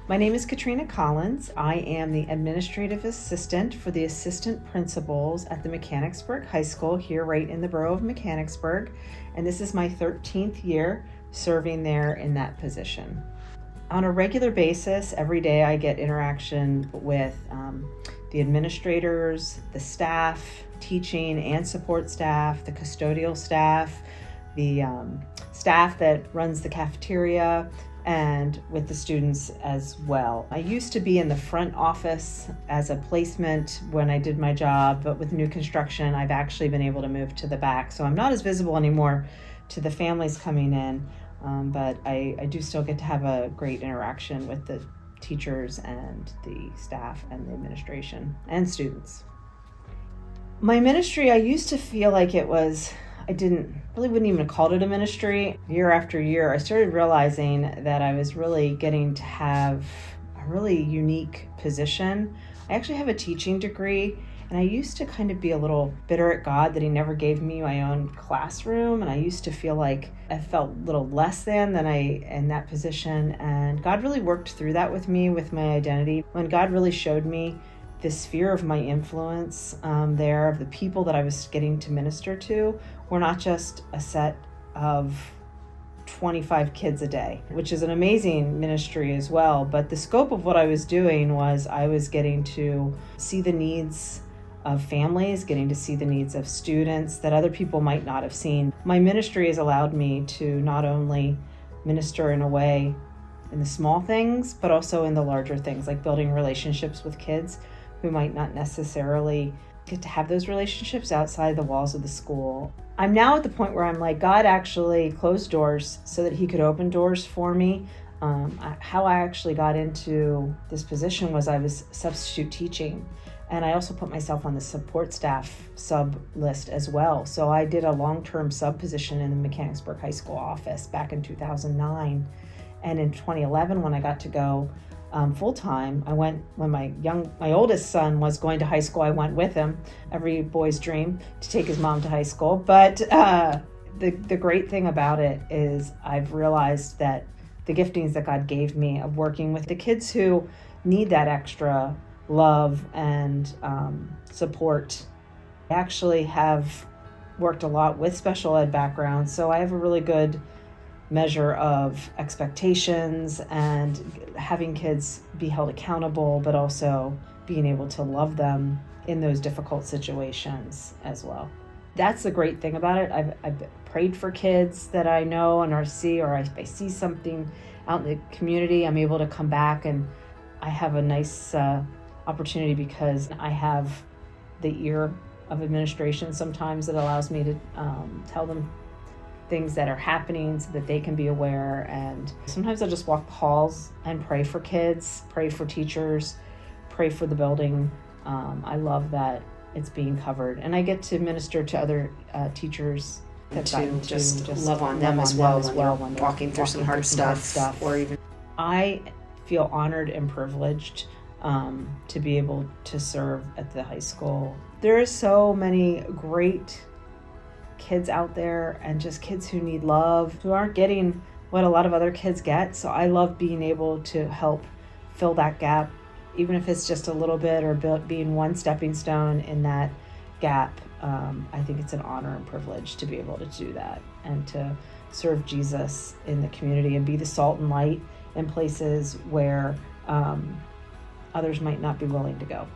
My name is Katrina Collins. I am the administrative assistant for the assistant principals at the Mechanicsburg High School here right in the borough of Mechanicsburg. And this is my 13th year serving there in that position. On a regular basis, every day I get interaction with the administrators, the staff, teaching and support staff, the custodial staff, the staff that runs the cafeteria, and with the students as well. I used to be in the front office as a placement when I did my job, but with new construction, I've actually been able to move to the back. So I'm not as visible anymore to the families coming in, but I do still get to have a great interaction with the teachers and the staff and the administration and students. My ministry, I used to feel like it was, wouldn't even call it a ministry. Year after year, I started realizing that I was really getting to have a really unique position. I actually have a teaching degree, and I used to kind of be a little bitter at God that He never gave me my own classroom, and I used to feel like I felt a little less than I in that position, and God really worked through that with me, with my identity. When God really showed me the sphere of my influence there, of the people that I was getting to minister to, were not just a set of 25 kids a day, which is an amazing ministry as well. But the scope of what I was doing was I was getting to see the needs of families, getting to see the needs of students that other people might not have seen. My ministry has allowed me to not only minister in a way in the small things, but also in the larger things, like building relationships with kids who might not necessarily get to have those relationships outside the walls of the school. I'm now at the point where I'm like, God actually closed doors so that He could open doors for me. How I actually got into this position was I was substitute teaching, and I also put myself on the support staff sub list as well. So I did a long-term sub position in the Mechanicsburg High School office back in 2009. And in 2011, when I got to go full-time, I went when my oldest son was going to high school. I went with him. Every boy's dream to take his mom to high school. But the great thing about it is I've realized that the giftings that God gave me of working with the kids who need that extra love and support. I actually have worked a lot with special ed backgrounds, so I have a really good measure of expectations and having kids be held accountable, but also being able to love them in those difficult situations as well. That's the great thing about it. I've prayed for kids that I know and or see, or I see something out in the community, I'm able to come back, and I have a nice opportunity because I have the ear of administration sometimes that allows me to tell them things that are happening so that they can be aware. And sometimes I'll just walk the halls and pray for kids, pray for teachers, pray for the building. I love that it's being covered, and I get to minister to other teachers to just love on them as well when they're walking through some hard stuff. Or even I feel honored and privileged to be able to serve at the high school. There are so many great kids out there, and just kids who need love, who aren't getting what a lot of other kids get. So I love being able to help fill that gap, even if it's just a little bit, or being one stepping stone in that gap. I think it's an honor and privilege to be able to do that and to serve Jesus in the community and be the salt and light in places where others might not be willing to go.